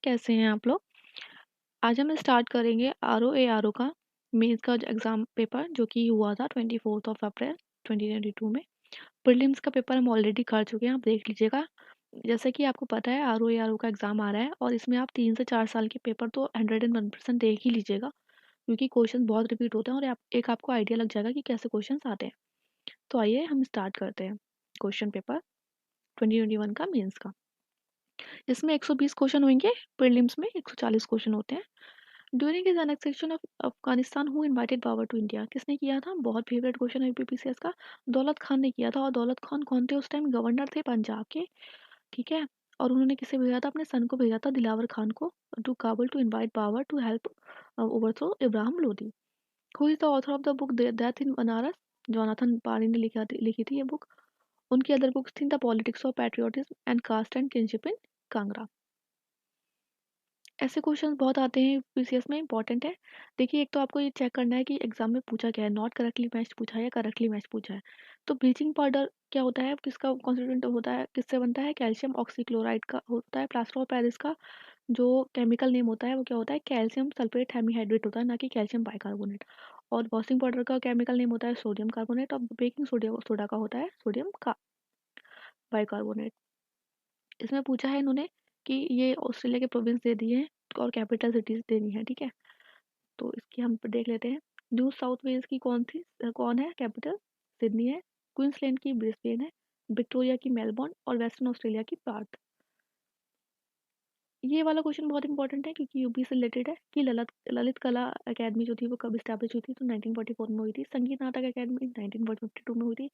कैसे हैं आप लोग? आज हम स्टार्ट करेंगे आरओ का मेंस का एग्ज़ाम पेपर जो कि हुआ था 24th ऑफ अप्रैल 2022 में। प्रीलिम्स का पेपर हम ऑलरेडी कर चुके हैं, आप देख लीजिएगा। जैसे कि आपको पता है आरओ का एग्ज़ाम आ रहा है और इसमें आप 3 से 4 साल के पेपर तो 101% देख ही लीजिएगा, क्योंकि क्वेश्चन बहुत रिपीट होते हैं और आपको आइडिया लग जाएगा कि कैसे क्वेश्चंस आते हैं। तो आइए हम स्टार्ट करते हैं क्वेश्चन पेपर 2021 का मेंस का। इसमें 120 क्वेश्चन होंगे, प्रीलिम्स में 140 क्वेश्चन होते हैं। During his annexation of Afghanistan who invited power to India, किसने किया था? बहुत फेवरेट क्वेश्चन है यूपीपीसीएस का। दौलत खान ने किया था। और दौलत खान कौन थे उस टाइम? गवर्नर थे पंजाब के, ठीक है। और उन्होंने किसे भेजा था? अपने सन को भेजा था, दिलावर खान को, to Kabul to invite power to help overthrow Ibrahim Lodi. Who is the author of the book death in Banaras? Jonathan Parry ने लिखी थी ये बुक। उनकी अदर बुक्स थी the politics of patriotism and caste and kinship in Kangra. ऐसे क्वेश्चंस बहुत आते हैं पीसीएस में, इंपॉर्टेंट है। देखिए, एक तो आपको ये चेक करना है कि एग्जाम में पूछा क्या है, नॉट करेक्टली मैच पूछा है या करेक्टली मैच पूछा है। तो ब्लीचिंग पाउडर क्या होता है, किसका कॉन्स्टिट्यूएंट होता है, किससे बनता है? कैल्शियम ऑक्सीक्लोराइड का होता है। प्लास्टर ऑफ पेरिस का जो केमिकल नेम होता है वो क्या होता है? कैल्शियम सल्फेट हेमीहाइड्रेट होता है, ना कि कैल्शियम बाइकार्बोनेट। और वॉशिंग पाउडर का केमिकल नेम होता है सोडियम कार्बोनेट। और बेकिंग सोडा का होता है सोडियम का बाइकार्बोनेट। इसमें पूछा है इन्होंने कि ये ऑस्ट्रेलिया के प्रोविंस दे दिए हैं और कैपिटल सिटीज देनी है, ठीक है। तो इसकी हम देख लेते हैं। न्यू साउथ वेल्स की कौन है कैपिटल? सिडनी है। क्वींसलैंड की ब्रिस्बेन है। विक्टोरिया की मेलबोर्न। और वेस्टर्न ऑस्ट्रेलिया की पर्थ। ये वाला क्वेश्चन बहुत इंपॉर्टेंट है क्योंकि यूपी से रिलेटेड है कि ललित कला अकेडमी जो थी वो कब स्टैब्लिश हुई थी? तो 1944 में हुई थी। संगीत नाटक अकेडमी 1952 में हुई थी।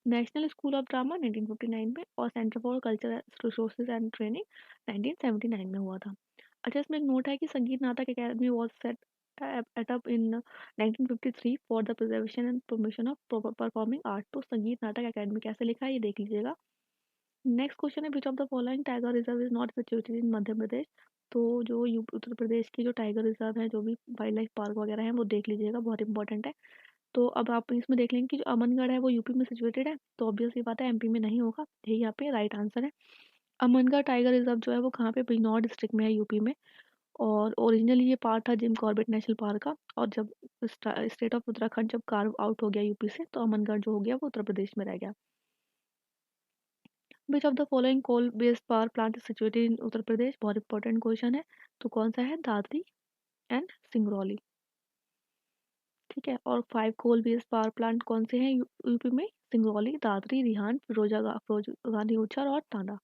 नेशनल स्कूल ऑफ ड्रामा 1959 में। और centre for cultural resources and training 1979 में हुआ था। अच्छा, इसमें एक नोट है कि Sangeet Natak academy was set at up in 1953 for the preservation and promotion of performing art. तो संगीत नाटक अकेडमी कैसे लिखा है ये देख लीजिएगा। नेक्स्ट क्वेश्चन है which of the following tiger reserve is not situated in Madhya Pradesh? तो जो उत्तर प्रदेश की जो टाइगर रिजर्व है, जो भी वाइल्ड लाइफ पार्क वगैरह है, वो देख लीजिएगा, बहुत इंपॉर्टेंट है। तो अब आप इसमें देख लेंगे कि जो अमनगढ़ है वो यूपी में सिचुएटेड है, तो ऑब्वियसली बात है एमपी में नहीं होगा, यही यहाँ पे राइट आंसर है। अमनगढ़ टाइगर रिजर्व जो है वो कहाँ पे? बिजनौर डिस्ट्रिक्ट में है, यूपी में। और ओरिजिनली ये पार्ट था जिम कॉर्बेट नेशनल पार्क का, और जब स्टेट ऑफ उत्तराखंड जब कार्व आउट हो गया यूपी से, तो अमनगढ़ जो हो गया वो उत्तर प्रदेश में रह गया। Which of the following coal based power plant is situated in Uttar Pradesh? बहुत इंपॉर्टेंट क्वेश्चन है। तो कौन सा है? दादरी एंड सिंगरौली, ठीक है। और 5 कोल बेस्ड पावर प्लांट कौन से हैं यूपी में? सिंगरौली, दादरी, रिहांड, फिरोजा गांधी उछर और टांडा।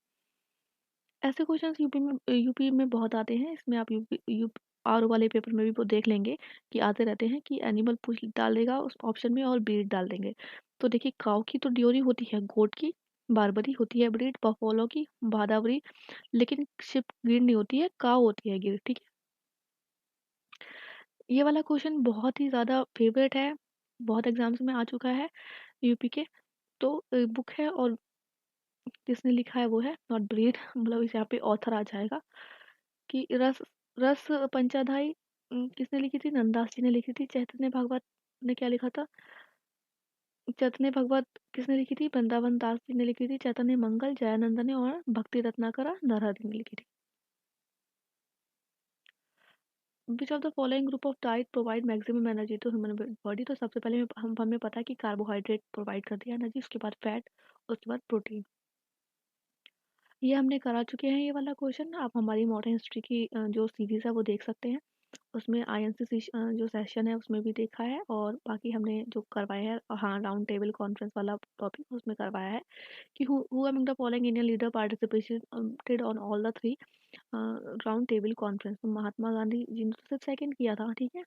ऐसे क्वेश्चंस यूपी में बहुत आते हैं। इसमें आप आर वाले पेपर में भी वो देख लेंगे कि आते रहते हैं कि एनिमल पूछ डाल देगा उस ऑप्शन में और ब्रीड डाल देंगे। तो देखिए, काऊ की तो ड्योरी होती है, गोट की बारबरी होती है ब्रीड, बफोलो की भादावरी, लेकिन शिप गिर नहीं होती है, काऊ होती है गिर, ठीक है। ये वाला क्वेश्चन बहुत ही ज़्यादा फेवरेट है, बहुत एग्जाम्स में आ चुका है यूपी के। तो बुक है और किसने लिखा है वो है नॉट ब्रीड मतलब इस यहाँ पे ऑथर आ जाएगा कि रस रस पंचाध्यायी किसने लिखी थी? नंदास जी ने लिखी थी। चैतन्य भागवत ने क्या लिखा था? चैतन्य भगवत किसने लिखी थी? वृंदावन दास जी ने लिखी थी। चैतन्य मंगल जयानंद ने और भक्ति रत्नाकरा नरहरि ने लिखी थी। Which of the following group of diet provide maximum energy to human body? तो सबसे पहले हमें पता है कि कार्बोहाइड्रेट प्रोवाइड करती है एनर्जी, उसके बाद फैट, उसके बाद प्रोटीन। ये हमने करा चुके हैं ये वाला क्वेश्चन। आप हमारी मॉडर्न हिस्ट्री की जो सीरीज है वो देख सकते हैं। उसमें आईएनसी जो सेशन है उसमें भी देखा है, और बाकी हमने जो करवाया है, हाँ, राउंड टेबल कॉन्फ्रेंस वाला टॉपिक उसमें करवाया है कि who among the following Indian leader participated on all the 3 round table conference? तो महात्मा गांधी जी ने तो सिर्फ सेकंड किया था, ठीक है।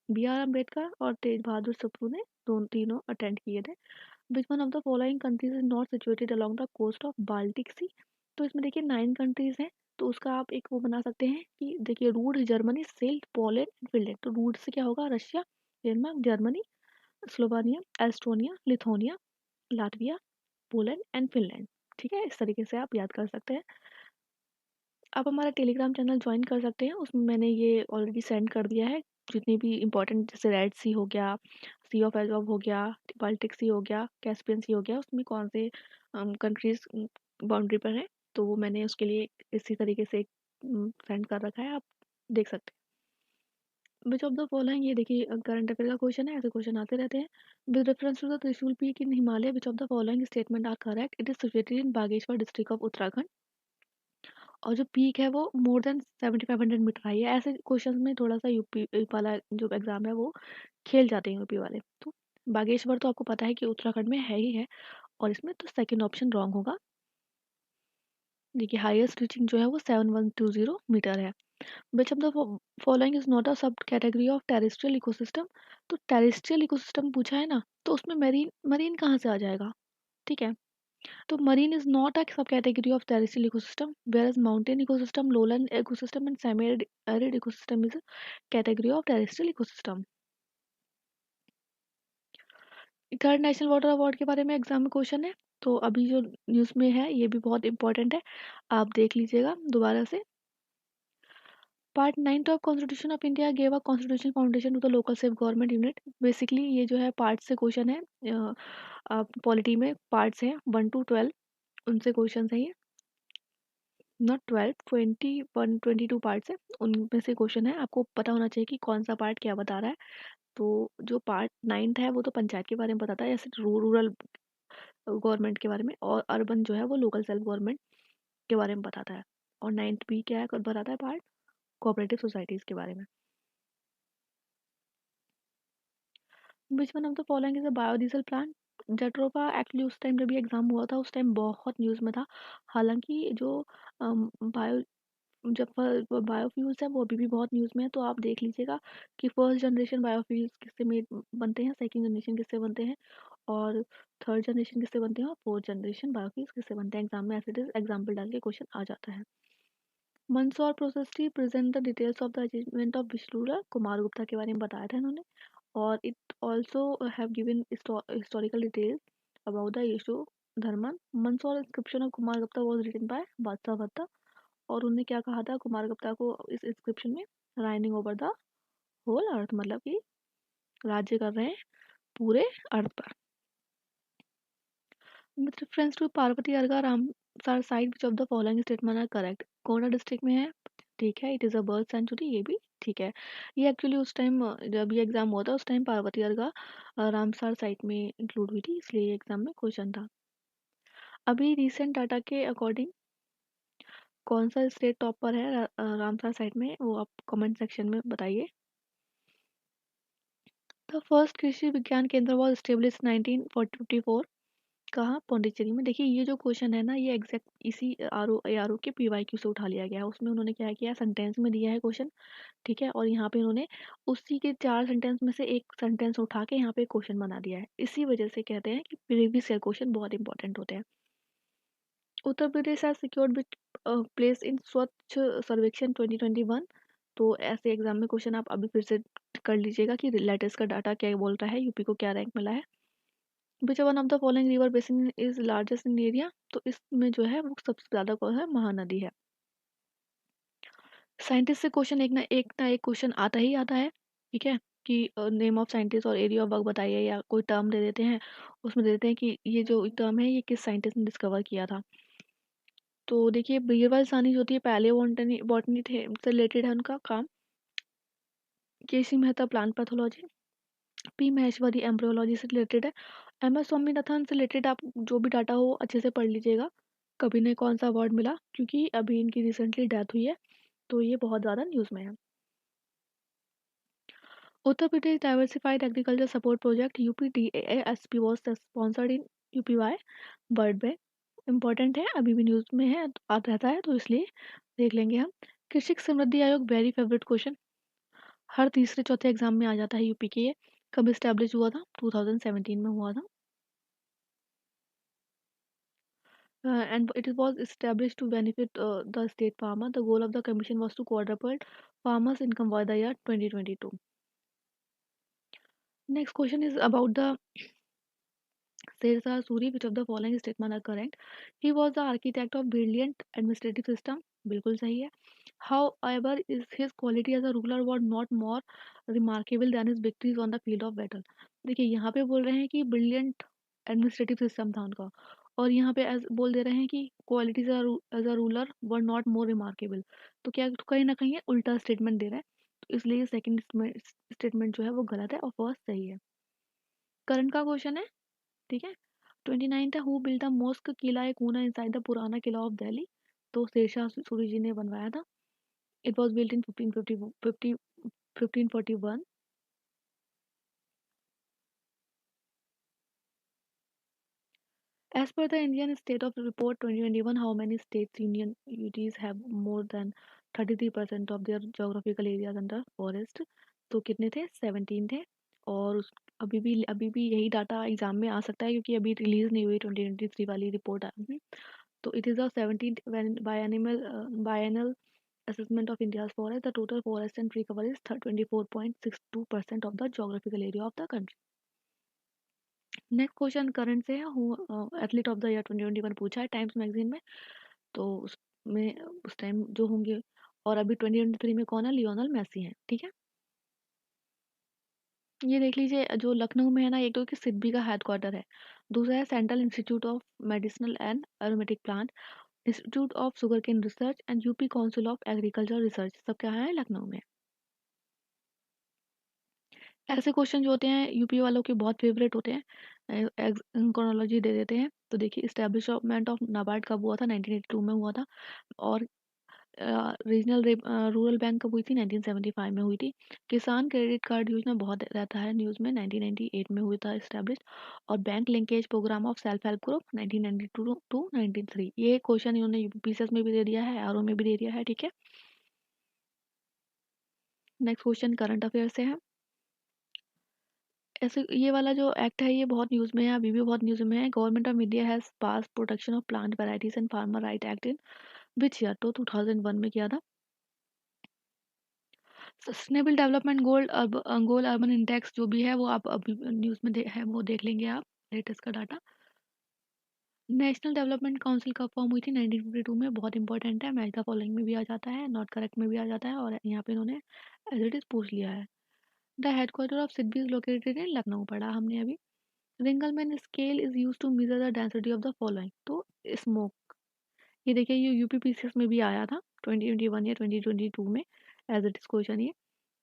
बी आर अम्बेडकर और तेज बहादुर सप्रू ने तीनों अटेंड किए थे। Which one of the following countries is not situated along the coast of Baltic Sea? तो इसमें देखिए 9 कंट्रीज हैं, तो उसका आप एक वो बना सकते हैं कि देखिए रूड, जर्मनी, सेल्ट, पोलैंड, फिनलैंड। तो रूड से क्या होगा? Russia, Denmark, Germany, Slovenia, Estonia, Lithuania, Latvia, Poland and Finland, ठीक है। इस तरीके से आप याद कर सकते हैं। आप हमारा टेलीग्राम चैनल ज्वाइन कर सकते हैं, उसमें मैंने ये ऑलरेडी सेंड कर दिया है। जितनी भी इंपॉर्टेंट, जैसे रेड सी हो गया, सी ऑफ एजोव हो गया, बाल्टिक सी हो गया, कैस्पियन सी हो गया, उसमें कौन से कंट्रीज बाउंड्री पर हैं, तो वो मैंने उसके लिए इसी तरीके से सेंड कर रखा है, आप देख सकते हैं। विच ऑफ द फॉलोइंग, ये देखिए करंट अफेयर का क्वेश्चन है, ऐसे क्वेश्चन आते रहते हैं। With reference to the Trishul peak in Himalaya, which of the following statement are correct? It is situated in Bageshwar district of Uttarakhand, और जो पीक है वो मोर देन 7500 मीटर हाई है। ऐसे क्वेश्चन में थोड़ा सा यूपी वाला जो एग्जाम है वो खेल जाते हैं यूपी वाले। तो बागेश्वर तो आपको पता है कि उत्तराखंड में है ही है, और इसमें तो सेकंड ऑप्शन रॉन्ग होगा। देखिए हाईएस्ट रीचिंग जो है वो 7120 मीटर है। Which of the following is not a सब कैटेगरी ऑफ टेरेस्ट्रियल इकोसिस्टम? तो टेरेस्ट्रियल इकोसिस्टम पूछा है ना, तो उसमें मरीन मरीन कहाँ से आ जाएगा? ठीक है, तो marine is not a subcategory of terrestrial ecosystem, whereas mountain ecosystem, lowland ecosystem and semi-arid ecosystem is a category of terrestrial ecosystem. Third national water award के बारे में एग्जाम में क्वेश्चन है, तो अभी जो न्यूज़ में है ये भी बहुत इंपॉर्टेंट है, आप देख लीजिएगा दोबारा से। Part 9 of constitution of India gave a constitutional foundation to the local self government unit. Basically ये जो है पार्ट से क्वेश्चन है, पॉलिटी में पार्ट्स हैं 1 to 12, उनसे क्वेश्चन है ये। नॉट 12, 21 22 पार्ट्स है, उनमें से क्वेश्चन है। आपको पता होना चाहिए कि कौन सा पार्ट क्या बता रहा है। तो जो पार्ट 9th है वो तो पंचायत के बारे में बताता है, जैसे रूरल गवर्नमेंट के बारे में, और अर्बन जो है वो लोकल सेल्फ गवर्नमेंट के बारे में बताता है। और 9th भी क्या है बताता है पार्ट? कोऑपरेटिव सोसाइटीज़ के बारे में। विच one of the following is a biodiesel plant? Jatropha actually उस टाइम जब ये एग्जाम हुआ था उस टाइम बहुत न्यूज़ में था। हालांकि जो बायो जब बायोफ्यूल्स है वो अभी भी बहुत न्यूज़ में है, तो आप देख लीजिएगा कि फर्स्ट जनरेशन बायोफ्यूल्स किससे मेड बनते हैं, सेकंड जनरेशन किससे बनते हैं, और थर्ड जनरेशन किससे बनते हैं, और फोर्थ जनरेशन बायोफ्यूल्स किससे बनते हैं। एग्जाम में ऐसे एग्जाम्पल डाल के क्वेश्चन आ जाता है। Mandsaur Prashasti present the details of the achievement of Vishnuvardhana, Kumar Gupta के बारे में बताया था इन्होंने। और it also have given historical details about the Yashodharman. Mandsaur inscription of Kumar Gupta was written by Vatsabhatti, और उन्होंने क्या कहा था कुमार गुप्ता को इस इंस्क्रिप्शन में? Reigning over the whole earth, मतलब कि राज्य कर रहे हैं पूरे अर्थ पर। With reference to Parvati Arga Ramsar site, which of the following statement are correct? Kota district में है, ठीक है। It is a bird sanctuary, ये भी ठीक है। ये एक्चुअली उस टाइम जब ये एग्जाम हुआ था उस टाइम पार्वती अर्गा रामसर साइट में इंक्लूड हुई थी, इसलिए ये एग्जाम में क्वेश्चन था। अभी रिसेंट डाटा के अकॉर्डिंग कौन सा स्टेट टॉप पर है रामसर साइट में, वो आप कमेंट सेक्शन में बताइए। द फर्स्ट कृषि विज्ञान केंद्र वॉज स्टेब्लिश 1954, कहाँ? पौंडीचेरी में। देखिए ये जो क्वेश्चन है ना ये एग्जैक्ट इसी आर ओ के PYQ से उठा लिया गया है। उसमें उन्होंने क्या किया, सेंटेंस में दिया है क्वेश्चन, ठीक है, और यहाँ पे उन्होंने उसी के 4 सेंटेंस में से एक सेंटेंस उठा के यहाँ पे क्वेश्चन बना दिया है। इसी वजह से कहते हैं कि प्रीवियस ईयर क्वेश्चन बहुत इंपॉर्टेंट होते हैं। Uttar Pradesh has secured which place in Swachh Survekshan 2021। तो ऐसे एग्जाम में क्वेश्चन आप अभी फिर से कर लीजिएगा कि लेटेस्ट का डाटा क्या बोल रहा है, यूपी को क्या रैंक मिला है। Which one of the following river basin is largest in area? तो इसमें जो है वो सबसे ज़्यादा कौन है? महानदी है। साइंटिस्ट से क्वेश्चन एक क्वेश्चन आता ही आता है, ठीक है, कि नेम ऑफ साइंटिस्ट और एरिया ऑफ वर्क बताइए, या कोई टर्म दे देते हैं, उसमें दे देते हैं कि ये जो टर्म है ये किस साइंटिस्ट ने डिस्कवर किया था। तो देखिए बीरबल सानी जो थी पहले बॉटनी बॉटनी थे से रिलेटेड है उनका काम। KC Mehta plant pathology, P Maheshwari embryology से रिलेटेड है। एम एस स्वामीनाथन से रिलेटेड आप जो भी डाटा हो अच्छे से पढ़ लीजिएगा, कभी ने कौन सा अवार्ड मिला, क्योंकि अभी इनकी रिसेंटली डेथ हुई है, तो ये बहुत ज़्यादा न्यूज़ में है। Uttar Pradesh diversified agriculture support project UPDASP was sponsored in UP by World Bank. Important है, अभी भी न्यूज़ में है, आता रहता है, तो इसलिए देख लेंगे हम। कृषि समृद्धि आयोग, वेरी फेवरेट क्वेश्चन, हर तीसरे चौथे एग्जाम में आ जाता है यूपी के। ये कब इस्टेब्लिश हुआ था? 2017 में हुआ था। And it was established to benefit the state farmer. The goal of the commission was to quadruple farmers' income by the year 2022. Next question is about the Sher Suri. Which of the following statement are correct? He was the architect of brilliant administrative system. बिल्कुल सही है. However, his quality as a ruler was not more remarkable than his victories on the field of battle. देखिए यहाँ पे बोल रहे हैं कि brilliant एडमिनिस्ट्रेटिव सिस्टम था उनका, और यहाँ पे एज बोल दे रहे हैं कि qualities as a ruler were not more remarkable. तो क्या तो कहीं ना कहीं ये उल्टा स्टेटमेंट दे रहा है, तो इसलिए सेकंड स्टेटमेंट जो है वो गलत है और फर्स्ट सही है। करंट का क्वेश्चन है, ठीक है। 29 था, हु बिल्ड द मॉस्क किला ए कूना इनसाइड द पुराना किला ऑफ दिल्ली। तो शेरशाह सूरी जी ने बनवाया था। It was built in 1541। As per the Indian State of Report 2021, how many states union UTs have more than 33% of their geographical areas under forest? तो कितने थे? 17 थे। और अभी भी यही डाटा एग्जाम में आ सकता है क्योंकि अभी रिलीज नहीं हुई 2023 वाली रिपोर्ट आई। तो it is the 17th biennial assessment of India's forest. The total forest and tree cover is 24.62% of the geographical area of the country. Next question current से है, एथलीट ऑफ द ईयर 2021 पूछा है times magazine में। तो उसमें उस time जो होंगे, और अभी 2023 में कौन है? लियोनल मेसी हैं, ठीक है। ये देख लीजिए, जो लखनऊ में है ना, एक तो कि सिडबी का हेडक्वार्टर है, दूसरा है central institute of medicinal and aromatic plant, institute of sugar cane research and UP council of agriculture research, सब क्या है? लखनऊ में। ऐसे क्वेश्चन जो होते हैं यूपी वालों के बहुत फेवरेट होते हैं, क्रोनोलॉजी दे देते हैं। तो देखिए, इस्टेब्लिशमेंट ऑफ नाबार्ड कब हुआ था? 1982 में हुआ था। और रीजनल रूरल बैंक कब हुई थी? 1975 में हुई थी। किसान क्रेडिट कार्ड योजना बहुत रहता है न्यूज़ में, 1998 में हुआ था इस्टेब्लिश। और bank linkage program of self help group 1992 to 1993। ये क्वेश्चन इन्होंने यूपीसीएस में भी दे दिया है, आरओ में भी दे दिया है, ठीक है। नेक्स्ट क्वेश्चन करंट अफेयर से है। ऐसे ये वाला जो एक्ट है ये बहुत न्यूज़ में है, अभी भी बहुत न्यूज़ में है। Government of India has pass protection of plant varieties and farmer right act in which year? तो 2001 में किया था। Sustainable development goal urban index जो भी है वो आप अभी न्यूज़ में है, वो देख लेंगे आप, लेटेस्ट का डाटा। नेशनल डेवलपमेंट काउंसिल कब फॉर्म हुई थी? 1952 में। बहुत इंपॉर्टेंट है, मैच द फॉलोइंग में भी आ जाता है, नॉट करेक्ट में भी आ जाता है, और यहाँ पे इन्होंने एज इट इज पूछ लिया है। The headquarter of SIDBI is located in Lucknow, पढ़ा हमने अभी। Ringelmann scale is use to measure the density of the following. तो स्मोक, ये देखिए ये यूपीपीसीएस में भी आया था 2021 या 2022 में, एज इट इज क्वेश्चन ये।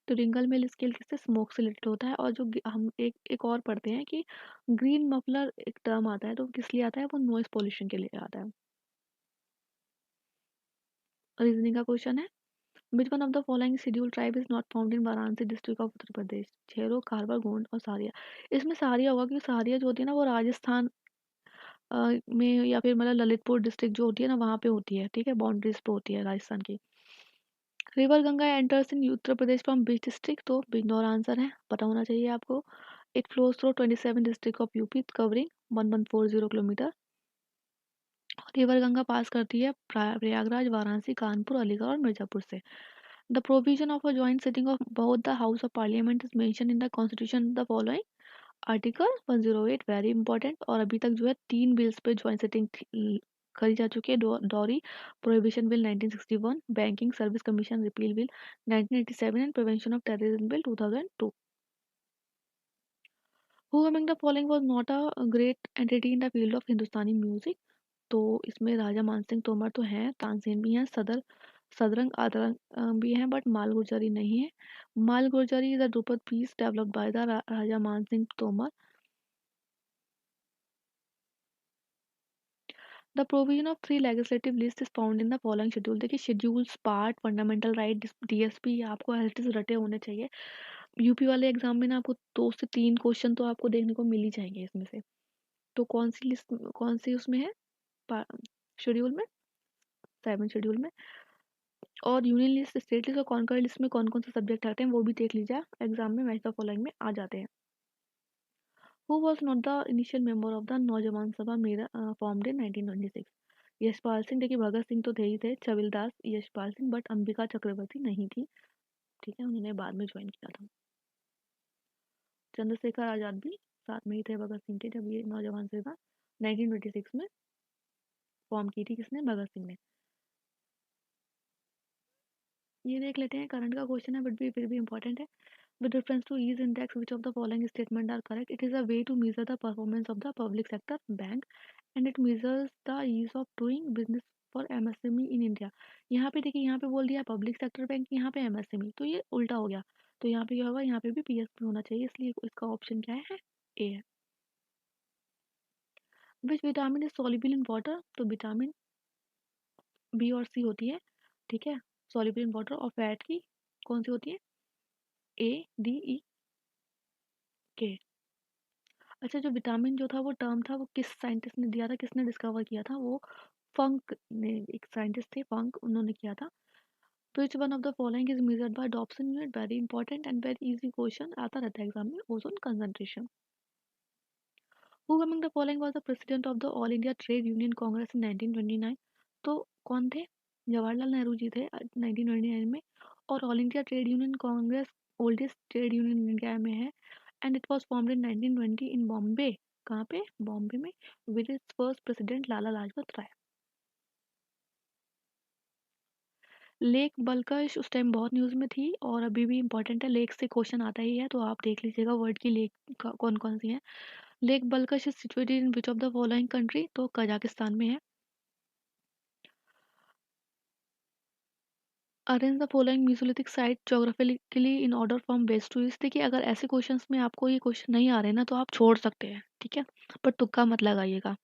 तो रिंगल मिल स्केल किससे? स्मोक से रिलेटेड होता है। और जो हम एक और पढ़ते हैं कि ग्रीन मफलर एक टर्म आता है, तो किस लिए आता है? वो नॉइस पोल्यूशन के लिए आता है। रीजनिंग का क्वेश्चन है, which one of the following schedule tribe is not found in Varanasi district of Uttar Pradesh? Chero, Kharwar, Gond और सारिया। इसमें सारिया होगा क्योंकि सारिया जो होती है ना वो राजस्थान में, या फिर मतलब ललितपुर डिस्ट्रिक्ट जो होती है ना वहाँ पे होती है, ठीक है, बाउंड्रीज पे होती है राजस्थान की। River Ganga enters in Uttar Pradesh from which district, तो बिजनौर आंसर है, पता होना चाहिए आपको। It flows through 27 district of UP covering 1140 kilometre. River Ganga pass करती है प्रयागराज, वाराणसी, कानपुर, अलीगढ़ और मिर्जापुर से। The provision of a joint sitting of both the house of parliament is mention in the constitution the following. Article 108, very important. और अभी तक जो है 3 bills पे जॉइंट सिटिंग करी जा चुकी है। Dowry prohibition bill 1961, banking service commission repeal bill 1987 and prevention of terrorism bill 2002। Who among the following was not a great entity in the field of Hindustani music? तो इसमें राजा मानसिंह तोमर तो हैं, तानसेन भी हैं, सदरंग आदरंग भी हैं, बट माल गुर्जरी नहीं है। Mal Gurjari is a dhrupad piece developed by the Raja Mansingh Tomar. The provision of 3 legislative list is found in the following schedule. देखिए schedules, part, fundamental right, DSP, आपको एज रटे होने चाहिए। यूपी वाले एग्जाम में ना आपको 2 से 3 क्वेश्चन तो आपको देखने को मिल ही जाएंगे इसमें से। तो कौन सी लिस्ट, कौन सी उसमें है शेड्यूल में? 7 शेड्यूल में। और यूनियन लिस्ट, स्टेट लिस्ट और कॉन्कर लिस्ट में कौन कौन से सब्जेक्ट आते हैं वो भी देख लीजिए, एग्जाम में मैच द फॉलोइंग में आ जाते हैं। Who was not the initial member of the नौजवान सभा मेरा फॉर्म्ड इन 1926? यशपाल सिंह। देखिए भगत सिंह तो थे ही थे, छविलदास, यशपाल सिंह, बट अंबिका चक्रवर्ती नहीं थी, ठीक है, उन्होंने बाद में ज्वाइन किया था। चंद्रशेखर आजाद भी साथ में ही थे भगत सिंह के जब ये नौजवान सेवा 1926 में फॉर्म की थी, किसने? भगत सिंह ने। ये देख लेते हैं, करंट का क्वेश्चन है बट भी फिर भी इंपॉर्टेंट है। With reference to ease index, which of the following statement are correct? It is a way to measure the performance of the public sector bank. And it measures the ease of doing business for MSME in India. यहाँ पे देखिए, यहाँ पे बोल दिया public sector bank, यहाँ पे MSME, तो ये उल्टा हो गया। तो यहाँ पे क्या होगा, यहाँ पे भी पीएसपी होना चाहिए, इसलिए इसका ऑप्शन क्या है, ए है। Which vitamin is soluble in water, तो विटामिन बी और सी होती है, ठीक है, सॉल्युबल इन वाटर। और फैट की कौन सी होती है, ए डी ई के। अच्छा, जो विटामिन जो था वो टर्म था, वो किस साइंटिस्ट ने दिया था, किसने डिस्कवर किया था, वो फंक ने, एक साइंटिस्ट थे फंक, उन्होंने किया था। Which one of the following is measured by Dobson unit, very important and very easy question, आता रहता है एग्जाम में। Ozone concentration. Who among the following was the president of the All India Trade Union Congress in 1929, तो कौन थे, जवाहरलाल नेहरू जी थे 1929 में। और All India Trade Union Congress oldest trade union India में है, and it was formed in 1920 in Bombay. कहाँ पे, बॉम्बे में, with its first president Lala Lajpat Rai. Lake Balkhash उस टाइम बहुत न्यूज़ में थी, और अभी भी इम्पोर्टेंट है, लेक से क्वेश्चन आता ही है, तो आप देख लीजिएगा वर्ड की लेक कौन कौन सी है। Lake Balkhash is situated in which of the following country, तो कजाकिस्तान में है। Arrange the following mesolithic site geographically in order from west to east. देखिए, अगर ऐसे क्वेश्चंस में आपको ये क्वेश्चन नहीं आ रहे ना, तो आप छोड़ सकते हैं, ठीक है, पर तुक्का मत लगाइएगा।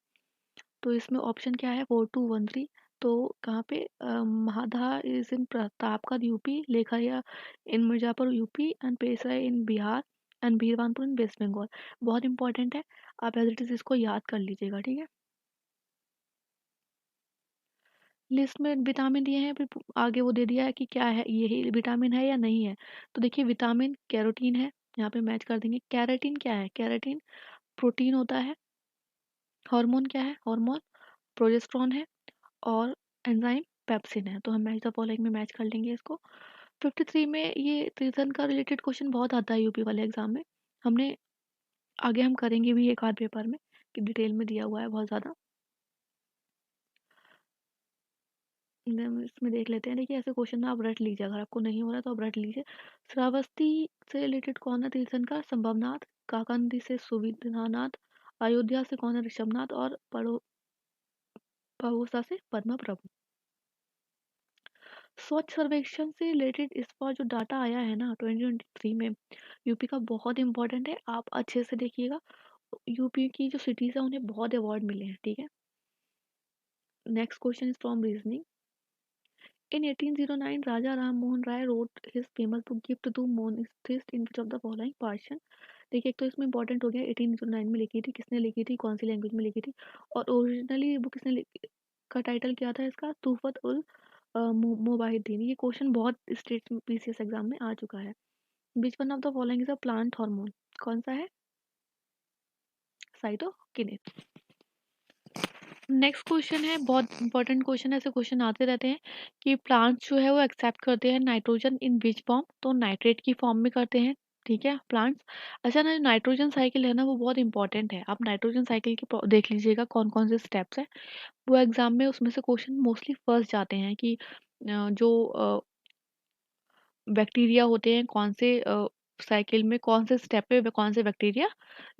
तो इसमें ऑप्शन क्या है, 4213। तो कहाँ पे, Mahadaha is in Pratapgarh UP, Lekhahia in Mirzapur UP, and Paisra in Bihar, and Birbhanpur in West Bengal. बहुत इंपॉर्टेंट है, आप एज इट इज इसको याद कर लीजिएगा, ठीक है। लिस्ट में विटामिन दिए हैं, फिर आगे वो दे दिया है कि क्या है, यही विटामिन है या नहीं है। तो देखिए, विटामिन कैरोटीन है, यहाँ पे मैच कर देंगे। कैरेटीन क्या है, कैरेटीन प्रोटीन होता है। हार्मोन क्या है, हार्मोन प्रोजेस्टेरोन है। और एंजाइम पेप्सिन है, तो हम मैच द फॉलोइंग में मैच कर लेंगे इसको। 53 में ये तीर्थन का रिलेटेड क्वेश्चन बहुत आता है यूपी वाले एग्जाम में, हमने आगे हम करेंगे भी एक आध पेपर में, कि डिटेल में दिया हुआ है बहुत ज़्यादा। इसमें देख लेते हैं, देखिए ऐसे क्वेश्चन ना आप रट लीजिए, अगर आपको नहीं हो रहा तो आप रट लीजिए। श्रावस्ती से रिलेटेड कौन है तीर्थंकर, संभवनाथ। काकंदी से सुविधानाथ। अयोध्या से कौन है, ऋषभनाथ। और पड़ोसा से पद्मा प्रभु। स्वच्छ सर्वेक्षण से रिलेटेड इस बार जो डाटा आया है ना 2023 में, यूपी का बहुत इंपॉर्टेंट है, आप अच्छे से देखिएगा। यूपी की जो सिटीज है उन्हें बहुत अवार्ड मिले हैं, ठीक है। Next question is from reasoning. In 1809, Raja Ram Mohan Rai wrote his famous book Gift to Monastir in which of the following portion। देखिए, एक तो इसमें इंपॉर्टेंट हो गया, 1809 में लिखी थी, किसने लिखी थी, कौन सी लैंग्वेज में लिखी थी, और ओरिजिनली बुक किसने का टाइटल क्या था इसका, तूफत उल मुबाहिद्दीन। ये क्वेश्चन बहुत स्टेट पीसीएस एग्जाम में आ चुका है। Which one of the following is a plant hormone, कौन सा है, साइटोकिनिन। नेक्स्ट क्वेश्चन है, बहुत इंपॉर्टेंट क्वेश्चन है, ऐसे क्वेश्चन आते रहते हैं कि प्लांट्स जो है वो एक्सेप्ट करते हैं नाइट्रोजन इन विच फॉर्म, तो नाइट्रेट की फॉर्म में करते हैं, ठीक है, प्लांट्स। अच्छा ना, नाइट्रोजन साइकिल है ना, वो बहुत इंपॉर्टेंट है, आप नाइट्रोजन साइकिल की देख लीजिएगा कौन कौन से स्टेप्स हैं, वो एग्जाम में उसमें से क्वेश्चन मोस्टली फर्स्ट जाते हैं कि जो बैक्टीरिया होते हैं, कौन से साइकिल में कौन से स्टेप पे कौन से बैक्टीरिया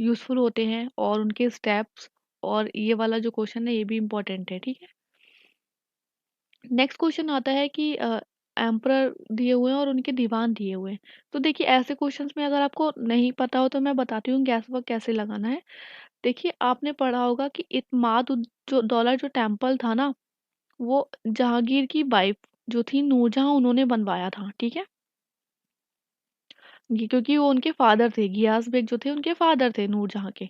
यूजफुल होते हैं, और उनके स्टेप्स। और ये वाला जो क्वेश्चन है ये भी इम्पोर्टेंट है, ठीक है। नेक्स्ट क्वेश्चन आता है कि एम्परर दिए हुए हैं और उनके दीवान दिए हुए हैं। तो देखिए, ऐसे क्वेश्चंस में अगर आपको नहीं पता हो तो मैं बताती हूँ गैस वर्क कैसे लगाना है। देखिए, आपने पढ़ा होगा कि जो दौला जो टेम्पल था ना, वो जहांगीर की वाइफ जो थी नूरजहां, उन्होंने बनवाया था, ठीक है। क्योंकि वो उनके फादर थे, गियास बेग जो थे उनके फादर थे नूरजहां के।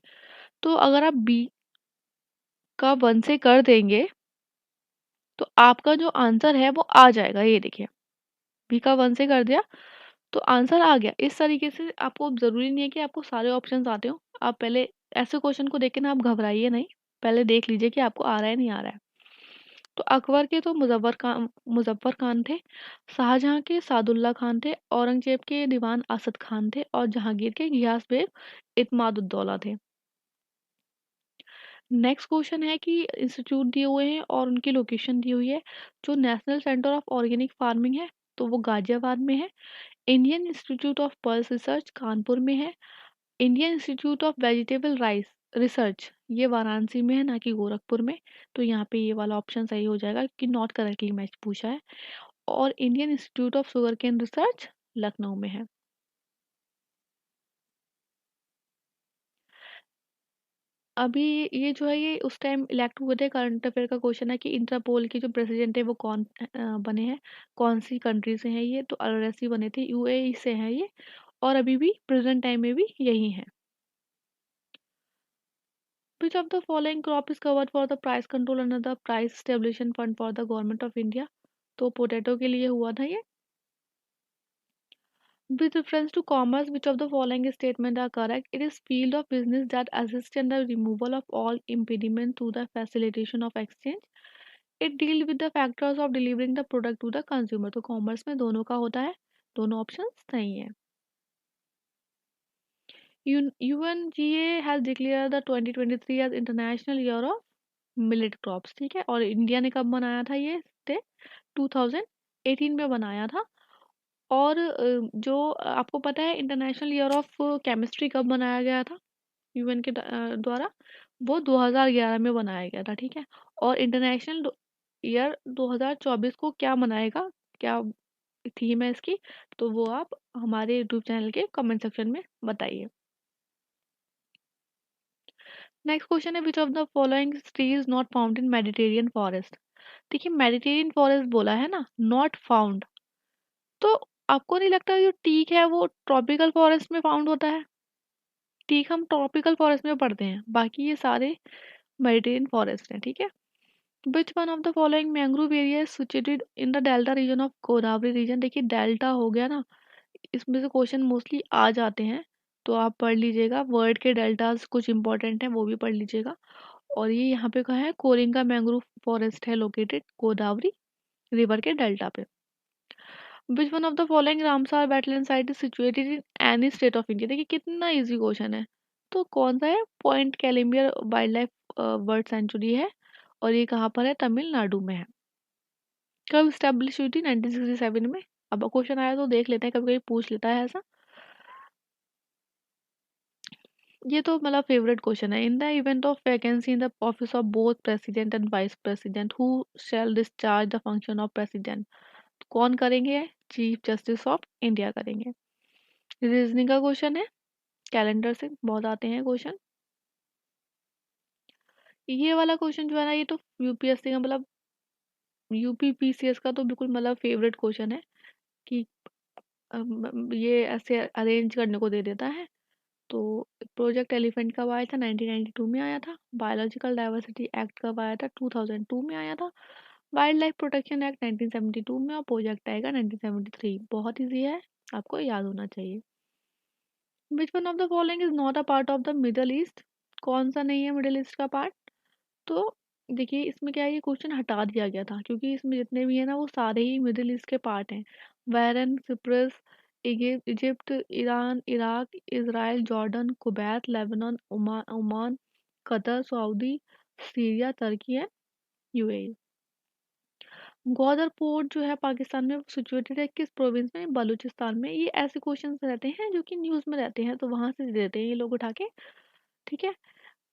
तो अगर आप बी का 1 से कर देंगे तो आपका जो आंसर है वो आ जाएगा, ये देखिए, बी का 1 से कर दिया तो आंसर आ गया। इस तरीके से आपको ज़रूरी नहीं है कि आपको सारे ऑप्शंस आते हो, आप पहले ऐसे क्वेश्चन को देख के ना आप घबराइए नहीं, पहले देख लीजिए कि आपको आ रहा है नहीं आ रहा है। तो अकबर के तो मुजफ्फर खान थे, शाहजहां के सादुल्ला खान थे, औरंगजेब के दीवान असद खान थे, और जहांगीर के घियास बेग इत्मादुद्दौला थे। नेक्स्ट क्वेश्चन है कि इंस्टीट्यूट दिए हुए हैं और उनकी लोकेशन दी हुई है। जो national centre of organic farming है तो वो गाजियाबाद में है। Indian institute of pulse research Kanpur में है। Indian institute of vegetable rice research ये वाराणसी में है ना कि गोरखपुर में, तो यहाँ पे ये वाला ऑप्शन सही हो जाएगा कि नॉट करेक्टली मैच पूछा है। और Indian institute of sugar cane research Lucknow में है। अभी ये जो है ये उस टाइम इलेक्ट हुए थे, करंट अफेयर का क्वेश्चन है कि इंटरपोल के जो प्रेसिडेंट है वो कौन बने हैं, कौन सी कंट्री से हैं ये, तो अल-रसी बने थे, यूएई से हैं ये, और अभी भी प्रेजेंट टाइम में भी यही हैं। Which of the following crop is covered for the price control under the price stabilization fund for the government of India? तो पोटैटो के लिए हुआ था ये। With reference to commerce, which of the following statements are correct? It is field of business that assists in the removal of all impediment to the facilitation of exchange. It deals with the factors of delivering the product to the consumer. तो commerce में दोनों का होता है, दोनों options सही हैं। UNGA has declared the 2023 as International Year of Millet Crops, ठीक है। और इंडिया ने कब मनाया था ये डे? 2018 में बनाया था। और जो आपको पता है इंटरनेशनल ईयर ऑफ केमिस्ट्री कब बनाया गया था यूएन के द्वारा? वो 2011 में बनाया गया था, ठीक है। और इंटरनेशनल ईयर 2024 को क्या मनाएगा, क्या थीम है इसकी, तो वो आप हमारे यूट्यूब चैनल के कमेंट सेक्शन में बताइए। नेक्स्ट क्वेश्चन है, which of the following tree is not found in Mediterranean forest? देखिए मेडिटेरियन फॉरेस्ट बोला है ना, नॉट फाउंड, तो आपको नहीं लगता जो टीक है वो ट्रॉपिकल फॉरेस्ट में फाउंड होता है? टीक हम ट्रॉपिकल फॉरेस्ट में पढ़ते हैं, बाकी ये सारे मेडिटेरियन फॉरेस्ट हैं, ठीक है। Which one of the following mangrove area is situated in the delta region of Godavari region? देखिए डेल्टा हो गया ना, इसमें से क्वेश्चन मोस्टली आ जाते हैं, तो आप पढ़ लीजिएगा, वर्ड के डेल्टास कुछ इंपॉर्टेंट हैं वो भी पढ़ लीजिएगा। और ये यहाँ पे कहा है कोरिंगा मैंग्रोव फॉरेस्ट है लोकेटेड गोदावरी रिवर के डेल्टा पे। Which one of the following Ramsar wetland site is situated in any state of India? देखिए कितना इजी क्वेश्चन है, तो कौन सा है? Point Calimere wild life bird sanctuary है, और ये कहाँ पर है? तमिलनाडु में है। कब स्टैब्लिश हुई थी? 1967 में। अब क्वेश्चन आया तो देख लेते हैं, कभी कभी पूछ लेता है ऐसा। ये तो मतलब फेवरेट क्वेश्चन है। In the event of vacancy in the office of both president and vice president who shell discharge the function of president? कौन करेंगे? चीफ जस्टिस ऑफ इंडिया करेंगे। रीजनिंग का क्वेश्चन है, कैलेंडर से बहुत आते हैं क्वेश्चन। ये वाला क्वेश्चन जो है ना, ये तो यूपीएससी का मतलब यूपीपीसीएस का तो बिल्कुल मतलब फेवरेट क्वेश्चन है कि ये ऐसे अरेंज करने को दे देता है। तो प्रोजेक्ट एलिफेंट कब आया था? 1992 में आया था। बायोलॉजिकल डाइवर्सिटी एक्ट कब आया था? 2002 में आया था। वाइल्ड लाइफ प्रोटेक्शन एक्ट 1972 में, और प्रोजेक्ट आएगा 1973। बहुत ईजी है, आपको याद होना चाहिए। विच one of the following is not a part of the middle east? कौन सा नहीं है मिडल ईस्ट का पार्ट? तो देखिए इसमें क्या है, ये क्वेश्चन हटा दिया गया था क्योंकि इसमें जितने भी है ना वो सारे ही मिडिल ईस्ट के पार्ट हैं। Bahrain, Cyprus, Egypt, Iran, Iraq, Israel, Jordan, Kuwait, Lebanon, Oman, Qatar, Saudi, Syria, Turkey है, यूएई। ग्वादर पोर्ट जो है पाकिस्तान में सिचुएटेड है किस प्रोविंस में? बलूचिस्तान में। ये ऐसे क्वेश्चंस रहते हैं जो कि न्यूज़ में रहते हैं, तो वहां से देते हैं ये लोग उठा के, ठीक है।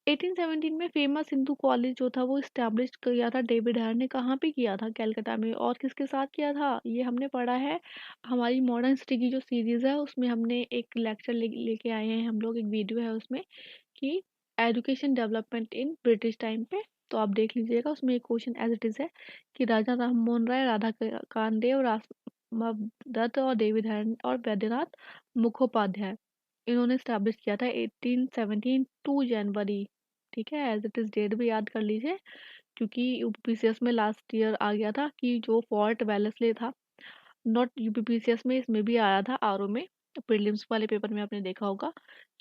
1817 में फेमस हिंदू कॉलेज जो था वो इस्टेब्लिश किया था डेविड हायर ने, कहाँ पे किया था? कलकत्ता में। और किसके साथ किया था? ये हमने पढ़ा है हमारी मॉडर्न हिस्ट्री की जो सीरीज है उसमें, हमने एक लेक्चर लेके आए हैं हम लोग, एक वीडियो है उसमें कि education development in British time पे, तो आप देख लीजिएगा। उसमें एक क्वेश्चन एज इट इज है कि राजा राम मोहन राय, राधा कानदेव, रास दत्त और डेविड हायर और वैद्यनाथ मुखोपाध्याय, इन्होंने स्टैब्लिश किया था 1817 2 जनवरी, ठीक है। एज इट इज डेट भी याद कर लीजिए, क्योंकि यूपीपीसीएस में लास्ट ईयर आ गया था कि जो फोर्ट वेलेस्ले था, नॉट यूपीपीसीएस में, इसमें भी आया था आरओ में, प्रीलिम्स वाले पेपर में आपने देखा होगा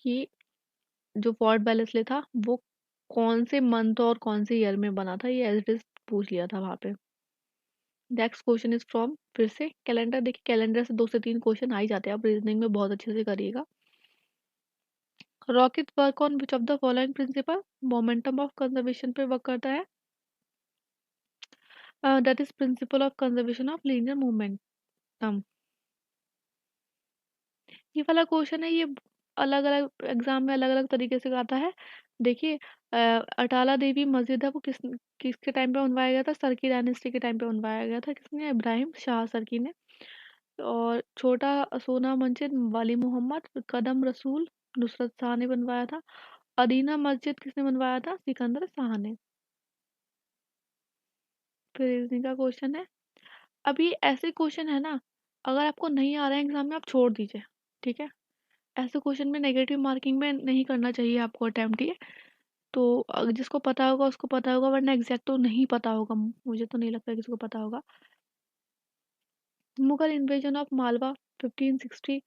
कि जो फोर्ट वेलेस्ले था वो कौन से मंथ और कौन से ईयर में बना था, ये एज इट इज पूछ लिया था वहां पे। नेक्स्ट क्वेश्चन इज फ्रॉम, फिर से कैलेंडर। देखिए कैलेंडर से 2 से 3 क्वेश्चन आ ही जाते हैं, आप रीजनिंग में बहुत अच्छे से करिएगा। Rocket work on which of the following principle? Momentum of conservation पे वर्क करता है, that is principle of conservation of linear momentum. ये वाला क्वेश्चन है, ये अलग अलग एग्जाम में अलग अलग तरीके से आता है। देखिए अटाला देवी मस्जिद है वो किसके टाइम पे बनवाया गया था? सरकी डायनेस्टी के टाइम पे बनवाया गया था। किसने? इब्राहिम शाह सरकी ने। और छोटा सोना मस्जिद वाली मोहम्मद, कदम रसूल नुसरत शाह ने बनवाया था। अदीना मस्जिद किसने बनवाया था? सिकंदर शाह ने। फिर रीजनिंग का क्वेश्चन है। अभी ऐसे क्वेश्चन है ना, अगर आपको नहीं आ रहा है एग्जाम में आप छोड़ दीजिए, ठीक है। ऐसे क्वेश्चन में नेगेटिव मार्किंग में नहीं करना चाहिए आपको अटेम्प्ट ये। तो जिसको पता होगा उसको पता होगा, वरना एग्जैक्ट तो नहीं पता होगा। मुझे तो नहीं लगता किसी को पता होगा। मुगल इन्वेजन ऑफ मालवा 1560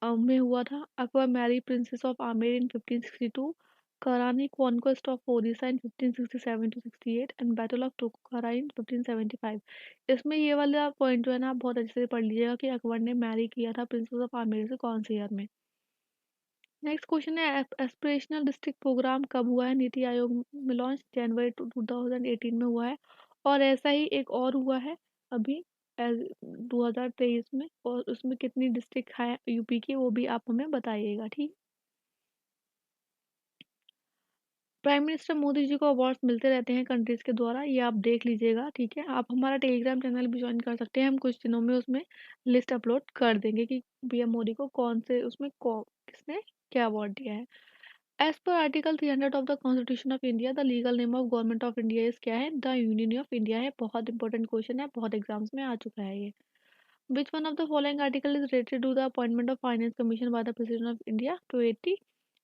में हुआ था। Akbar married princess of Amer in 1562। Karrani conquest of Odisha in 1567 to 68 and battle of Tukaroi in 1575। इसमें ये वाला पॉइंट जो है ना आप बहुत अच्छे से पढ़ लीजिएगा कि अकबर ने मैरी किया था प्रिंसेस ऑफ आमेर से कौन से ईयर में। नेक्स्ट क्वेश्चन है एस्पिरेशनल डिस्ट्रिक्ट प्रोग्राम कब हुआ है नीति आयोग में लॉन्च? जनवरी 2018 में हुआ है। और ऐसा ही एक और हुआ है अभी 2023 में, और उसमें कितनी डिस्ट्रिक्ट है यूपी की वो भी आप हमें बताइएगा, ठीक। प्राइम मिनिस्टर मोदी जी को अवार्ड्स मिलते रहते हैं कंट्रीज के द्वारा, ये आप देख लीजिएगा, ठीक है। आप हमारा टेलीग्राम चैनल भी ज्वाइन कर सकते हैं, हम कुछ दिनों में उसमें लिस्ट अपलोड कर देंगे कि पीएम मोदी को कौन से उसमें किसने क्या अवार्ड दिया है। एज पर article 300 of the constitution of India the legal name of government of India is क्या है? द यूनियन ऑफ इंडिया है। बहुत इंपॉर्टेंट क्वेश्चन है, बहुत एग्जाम्स में आ चुका है ये। Which one of the following article is related to the appointment of finance commission by the president of India? 280।